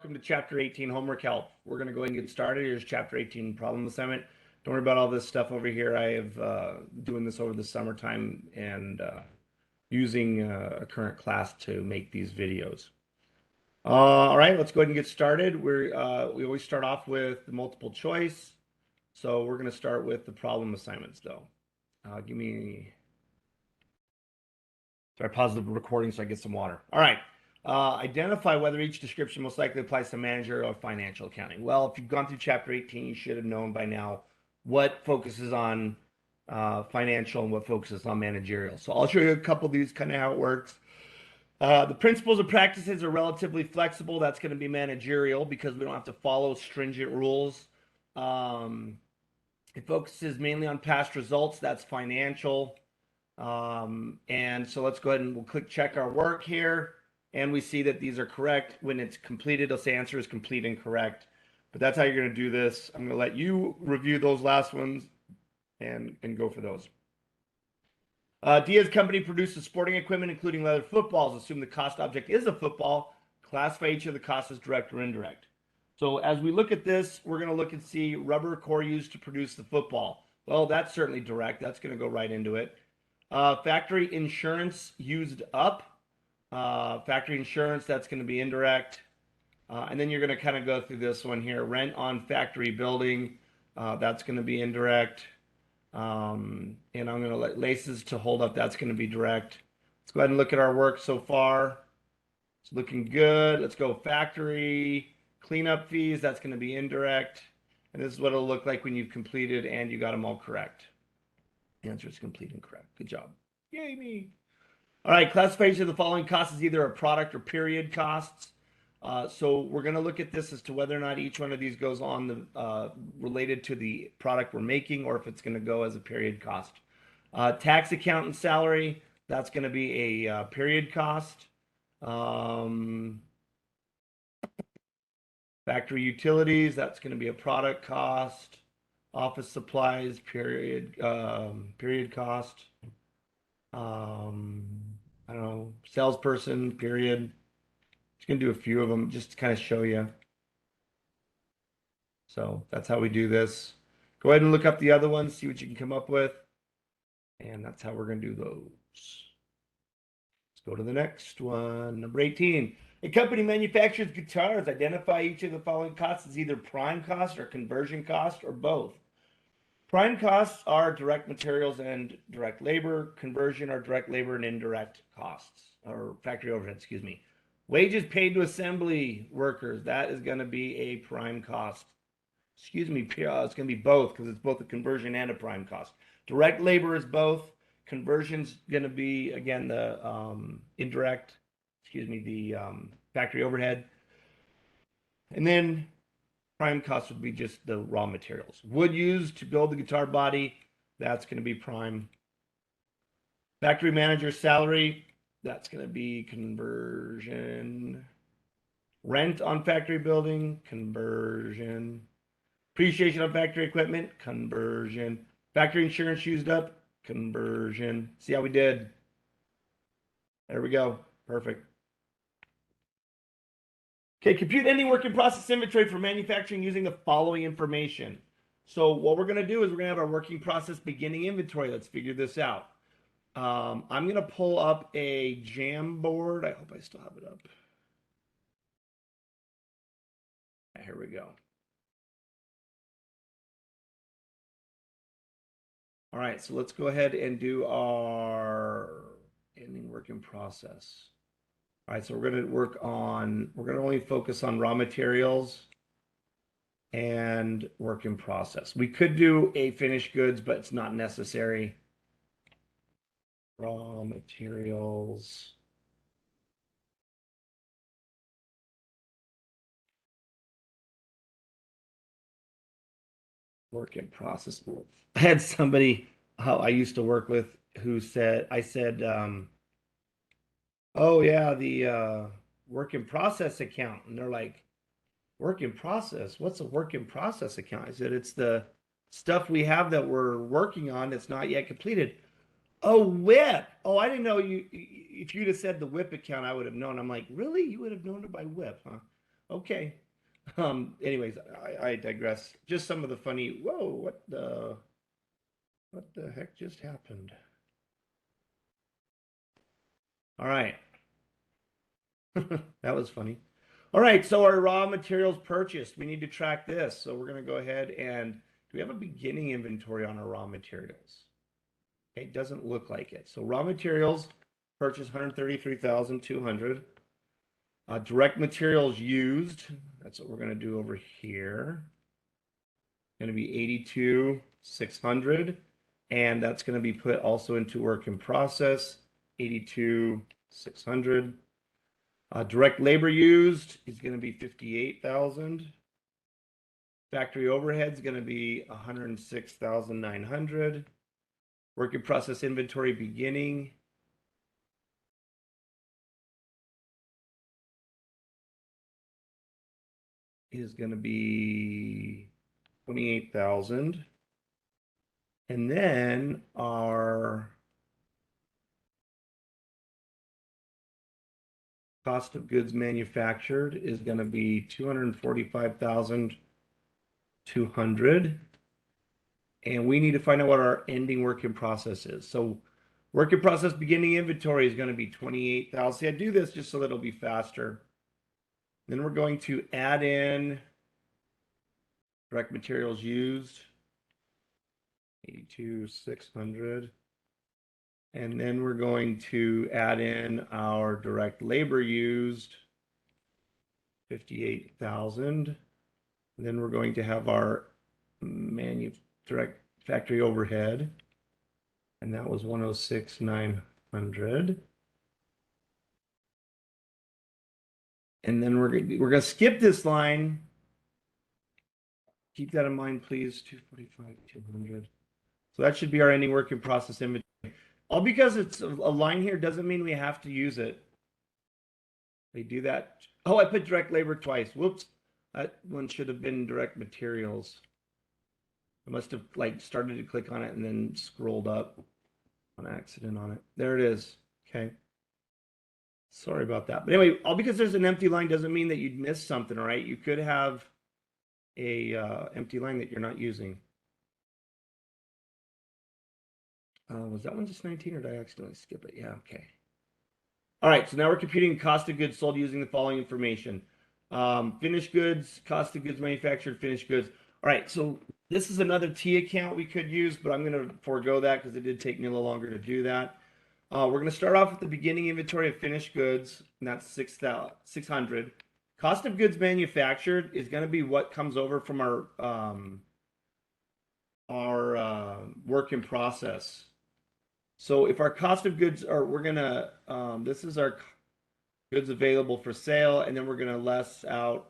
Welcome to Chapter 18, Homework Help. We're going to go ahead and get started. Here's Chapter 18, Problem Assignment. Don't worry about all this stuff over here. I have doing this over the summertime and using a current class to make these videos. All right, let's go ahead and get started. We always start off with the multiple choice. So we're going to start with the problem assignments, though. Sorry, pause the recording so I get some water. All right. Identify whether each description most likely applies to managerial or financial accounting. Well, if you've gone through Chapter 18, you should have known by now what focuses on financial and what focuses on managerial. So I'll show you a couple of these, kind of how it works. The principles and practices are relatively flexible. That's going to be managerial because we don't have to follow stringent rules. It focuses mainly on past results. That's financial. And so let's go ahead and we'll click check our work here. And we see that these are correct. When it's completed, it'll say answer is complete and correct. But that's how you're going to do this. I'm going to let you review those last ones and go for those. Diaz Company produces sporting equipment, including leather footballs. Assume the cost object is a football. Classify each of the costs as direct or indirect. So as we look at this, we're going to look and see rubber core used to produce the football. Well, that's certainly direct. That's going to go right into it. Factory insurance used up. Factory insurance, that's going to be indirect. And then you're going to kind of go through this one here. Rent on factory building, that's going to be indirect. And I'm going to let laces to hold up, that's going to be direct. Let's go ahead and look at our work so far. It's looking good. Let's go factory. Cleanup fees, that's going to be indirect. And this is what it'll look like when you've completed and you got them all correct. The answer is complete and correct. Good job. Yay, me. All right, classification of the following costs is either a product or period costs. So we're going to look at this as to whether or not each one of these goes on the related to the product we're making or if it's going to go as a period cost. Tax accountant salary, that's going to be a period cost. Factory utilities, that's going to be a product cost. Office supplies, period cost. I don't know, salesperson, period. Just gonna do a few of them just to kind of show you. So that's how we do this. Go ahead and look up the other ones, see what you can come up with. And that's how we're gonna do those. Let's go to the next one. Number 18. A company manufactures guitars. Identify each of the following costs as either prime cost or conversion cost or both. Prime costs are direct materials and direct labor. Conversion are direct labor and indirect costs, or factory overhead, excuse me. Wages paid to assembly workers, that is going to be a prime cost. Excuse me, it's going to be both because it's both a conversion and a prime cost. Direct labor is both. Conversion's going to be, again, the indirect, the factory overhead. And then prime cost would be just the raw materials. Wood used to build the guitar body, that's going to be prime. Factory manager salary, that's going to be conversion. Rent on factory building, conversion. Appreciation on factory equipment, conversion. Factory insurance used up, conversion. See how we did? There we go. Perfect. Okay, compute any work in process inventory for manufacturing using the following information. So what we're going to do is we're going to have our working process beginning inventory. Let's figure this out. I'm going to pull up a Jamboard. I hope I still have it up. Here we go. All right, so let's go ahead and do our ending work in process. All right, so we're going to only focus on raw materials and work in process. We could do a finished goods, but it's not necessary. Raw materials. Work in process. I had somebody I used to work with who said, oh yeah, the work in process account. And they're like, work in process? What's a work in process account? I said, it's the stuff we have that we're working on that's not yet completed. Oh, WIP. Oh, I didn't know if you'd have said the WIP account, I would have known. I'm like, really? You would have known it by WIP, huh? Okay. Anyways, I digress. Just some of the funny, whoa, what the heck just happened? All right. That was funny. All right, so our raw materials purchased, we need to track this. So we're going to go ahead and do we have a beginning inventory on our raw materials? Okay, it doesn't look like it. So raw materials purchased 133,200. Direct materials used, that's what we're going to do over here. Going to be 82,600, and that's going to be put also into work in process, 82,600. Direct labor used is going to be 58,000. Factory overhead is going to be 106,900. Work in process inventory beginning is going to be 28,000. And then our cost of goods manufactured is going to be 245,200. And we need to find out what our ending work in process is. So work in process beginning inventory is going to be 28,000. See, I do this just so that it'll be faster. Then we're going to add in direct materials used, 82,600. And then we're going to add in our direct labor used, 58,000. Then we're going to have our direct factory overhead, and that was 106,900. And then we're going to skip this line. Keep that in mind, please. 245,200. So that should be our ending work in process inventory. All because it's a line here doesn't mean we have to use it. They do that. Oh, I put direct labor twice. Whoops. That one should have been direct materials. I must have started to click on it and then scrolled up on accident on it. There it is. Okay. Sorry about that. But anyway, all because there's an empty line doesn't mean that you'd miss something, all right? You could have a empty line that you're not using. Was that one just 19 or did I accidentally skip it? Yeah, okay. All right, so now we're computing cost of goods sold using the following information. Finished goods, cost of goods manufactured, finished goods. All right, so this is another T account we could use, but I'm going to forego that because it did take me a little longer to do that. We're going to start off with the beginning inventory of finished goods, and that's 600. Cost of goods manufactured is going to be what comes over from our work in process. So if our cost of goods are, we're going to, this is our goods available for sale, and then we're going to less out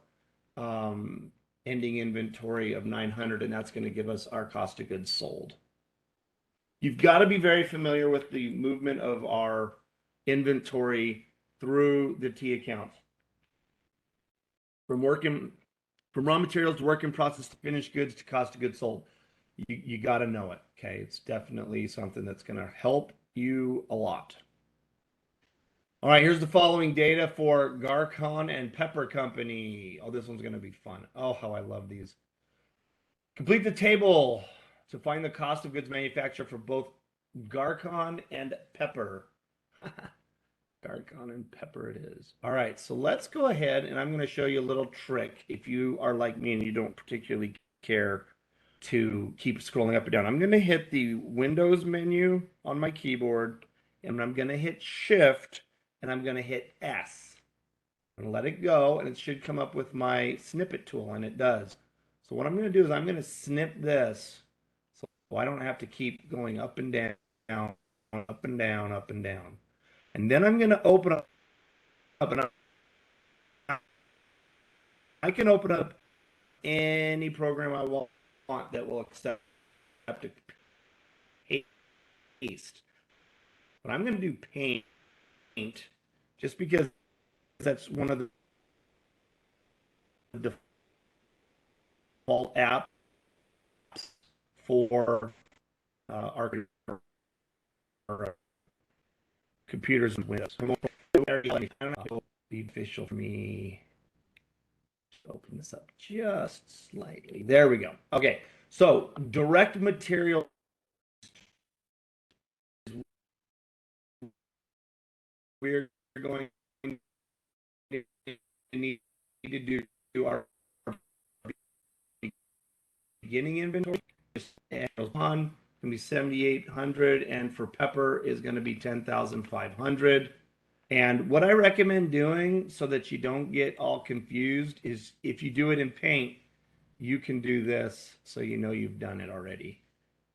ending inventory of 900, and that's going to give us our cost of goods sold. You've got to be very familiar with the movement of our inventory through the T account. From raw materials to work in process to finished goods to cost of goods sold. You got to know it, okay? It's definitely something that's going to help you a lot. All right, here's the following data for Garcon and Pepper Company. Oh, this one's going to be fun. Oh, how I love these. Complete the table to find the cost of goods manufactured for both Garcon and Pepper. Garcon and Pepper it is. All right, so let's go ahead and I'm going to show you a little trick if you are like me and you don't particularly care to keep scrolling up and down. I'm going to hit the Windows menu on my keyboard, and I'm going to hit Shift, and I'm going to hit S. And let it go, and it should come up with my snippet tool, and it does. So what I'm going to do is I'm going to snip this so I don't have to keep going up and down, up and down, up and down. And then I'm going to open up and up. I can open up any program I want that will accept a paste. But I'm going to do paint just because that's one of the default apps for our computers and Windows. I don't know, be official for me. Open this up just slightly. There we go. Okay, so direct material. We're going to need to do our beginning inventory. And on going to be 7,800, and for pepper is going to be 10,500. And what I recommend doing so that you don't get all confused is if you do it in paint, you can do this so you know you've done it already.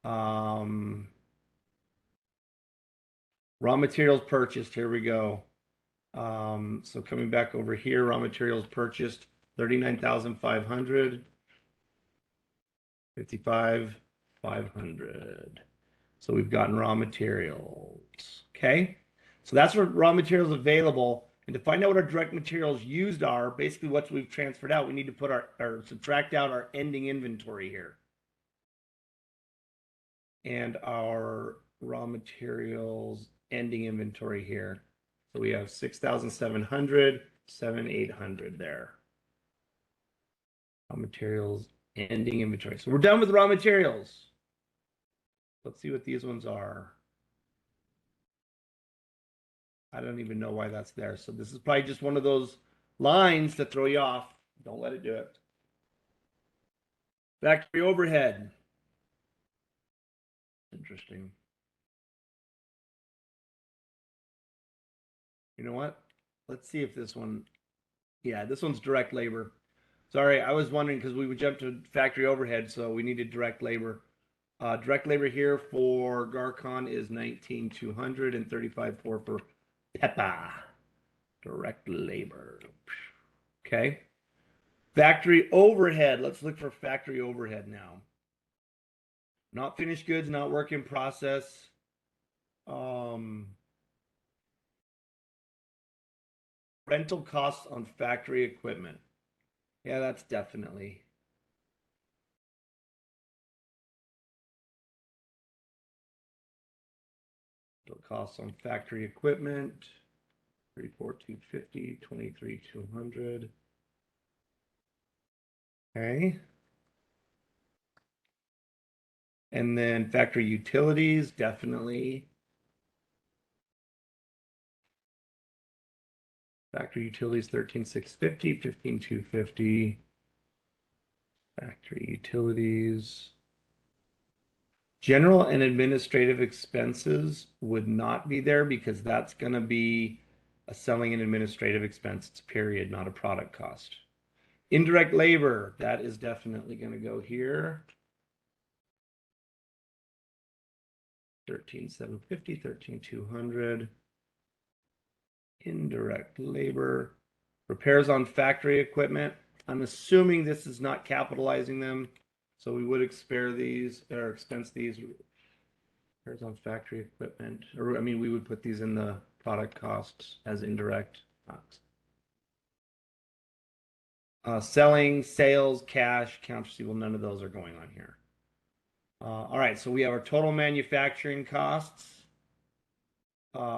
Raw materials purchased, here we go. So coming back over here, raw materials purchased 39,500, 55,500. So we've gotten raw materials. Okay. So that's what raw materials available. And to find out what our direct materials used are, basically what we've transferred out, we need to put our subtract out our ending inventory here. And our raw materials ending inventory here. So we have 6,700, 7,800 there. Raw materials ending inventory. So we're done with raw materials. Let's see what these ones are. I don't even know why that's there. So this is probably just one of those lines to throw you off. Don't let it do it. Factory overhead. Interesting. You know what? Let's see if this one, yeah, this one's direct labor. Sorry, I was wondering because we would jump to factory overhead, so we needed direct labor. Direct labor here for Garcon is 19,200 and 35,400 for Peppa. Direct labor. Okay. Factory overhead. Let's look for factory overhead now. Not finished goods, not work in process. Rental costs on factory equipment. Yeah, that's definitely. Rental costs on factory equipment. 34,250, 23,200. Okay. And then factory utilities, definitely. Factory utilities, 13,650, 15,250. Factory utilities. General and administrative expenses would not be there because that's going to be a selling and administrative expense. It's a period, not a product cost. Indirect labor, that is definitely going to go here. 13,750, 13,200. Indirect labor. Repairs on factory equipment. I'm assuming this is not capitalizing them, so we would expense these. Repairs on factory equipment, or I mean, we would put these in the product costs as indirect costs. Selling, sales, cash, accounts receivable, none of those are going on here. All right, so we have our total manufacturing costs,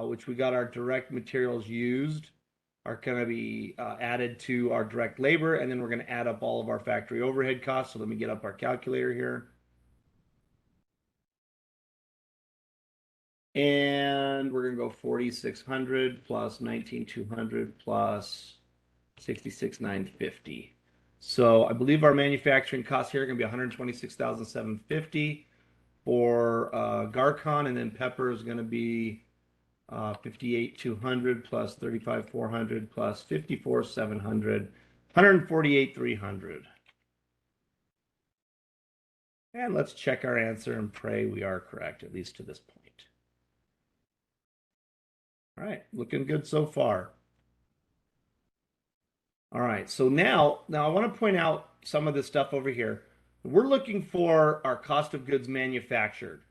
which we got our direct materials used, are going to be added to our direct labor, and then we're going to add up all of our factory overhead costs. So let me get up our calculator here. And we're going to go 4,600 plus 19,200 plus 66,950. So I believe our manufacturing costs here are going to be 126,750 for Garcon, and then pepper is going to be 58,200 plus 35,400 plus 54,700, 148,300. And let's check our answer and pray we are correct, at least to this point. All right, looking good so far. All right, so now I want to point out some of this stuff over here. We're looking for our cost of goods manufactured.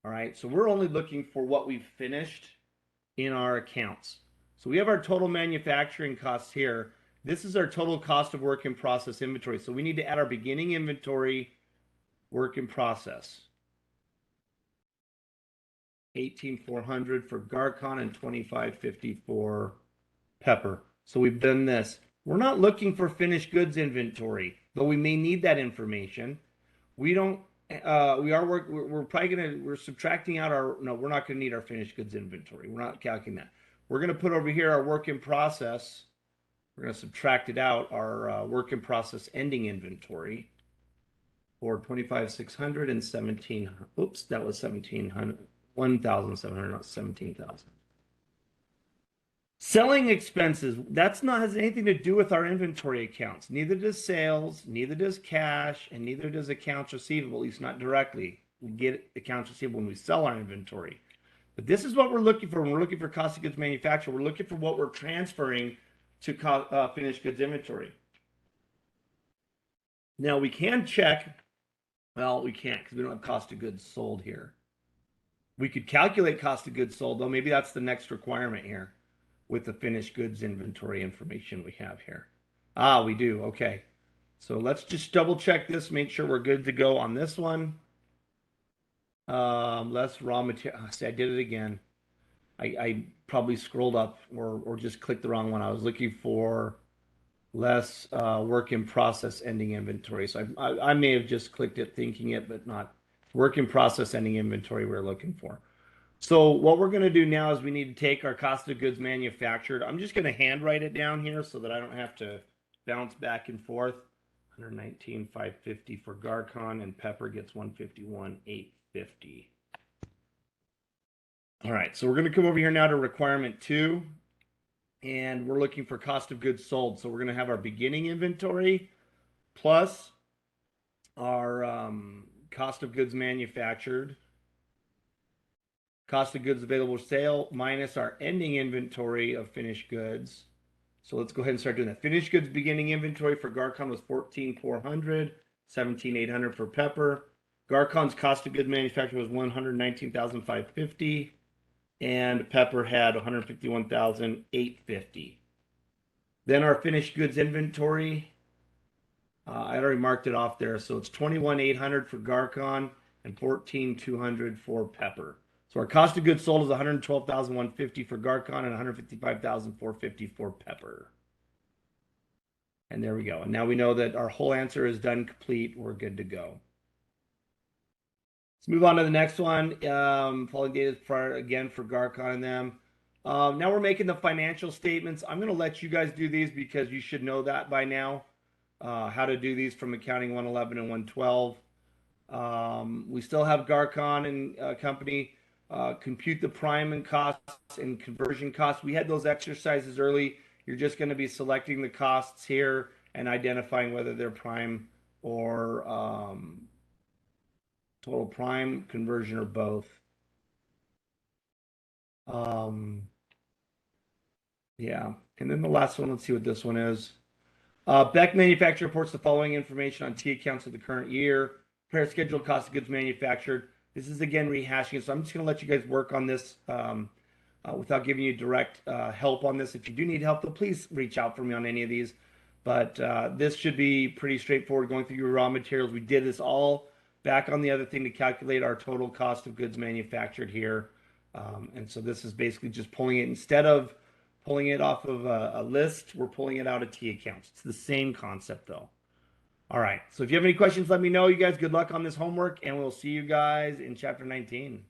All right, so we're only looking for what we've finished in our accounts. So we have our total manufacturing costs here. This is our total cost of work in process inventory. So we need to add our beginning inventory work in process. 18,400 for Garcon and 25,50 for pepper. So we've done this. We're not looking for finished goods inventory, though we may need that information. We don't, we're probably we're subtracting out no, we're not going to need our finished goods inventory. We're not calculating that. We're going to put over here our work in process. We're going to subtract it out, our work in process ending inventory for 25,600 and 17. Oops, that was 1,700, 1,700, not 17,000. Selling expenses, that's not has anything to do with our inventory accounts. Neither does sales, neither does cash, and neither does accounts receivable, at least not directly. We get accounts receivable when we sell our inventory. But this is what we're looking for when we're looking for cost of goods manufactured. We're looking for what we're transferring to finished goods inventory. Now we can check. Well, we can't because we don't have cost of goods sold here. We could calculate cost of goods sold, though. Maybe that's the next requirement here with the finished goods inventory information we have here. Ah, we do. Okay. So let's just double check this, make sure we're good to go on this one. Less raw material. See, I did it again. I probably scrolled up or just clicked the wrong one. I was looking for less work in process ending inventory. So I may have just clicked it thinking it, but not work in process ending inventory we're looking for. So what we're going to do now is we need to take our cost of goods manufactured. I'm just going to handwrite it down here so that I don't have to bounce back and forth. 119,550 for Garcon, and Pepper gets 151,850. All right, so we're going to come over here now to requirement 2, and we're looking for cost of goods sold. So we're going to have our beginning inventory plus our cost of goods manufactured, cost of goods available for sale minus our ending inventory of finished goods. So let's go ahead and start doing that. Finished goods beginning inventory for Garcon was 14,400, 17,800 for Pepper. Garcon's cost of goods manufactured was 119,550, and Pepper had 151,850. Then our finished goods inventory, I already marked it off there, so it's 21,800 for Garcon and 14,200 for Pepper. So our cost of goods sold is 112,150 for Garcon and 155,450 for Pepper. And there we go. And now we know that our whole answer is done, complete. We're good to go. Let's move on to the next one. Following data again for Garcon and them. Now we're making the financial statements. I'm going to let you guys do these because you should know that by now. How to do these from Accounting 111 and 112. We still have Garcon and company. Compute the prime and costs and conversion costs. We had those exercises early. You're just going to be selecting the costs here and identifying whether they're prime or total prime, conversion, or both. Yeah. And then the last one, let's see what this one is. Beck Manufacturer reports the following information on T accounts of the current year. Prepare scheduled cost of goods manufactured. This is again rehashing it, so I'm just going to let you guys work on this without giving you direct help on this. If you do need help, then please reach out for me on any of these. But this should be pretty straightforward going through your raw materials. We did this all back on the other thing to calculate our total cost of goods manufactured here. And so this is basically just pulling it, instead of pulling it off of a list, we're pulling it out of T accounts. It's the same concept though. All right, so if you have any questions, let me know. You guys, good luck on this homework, and we'll see you guys in chapter 19.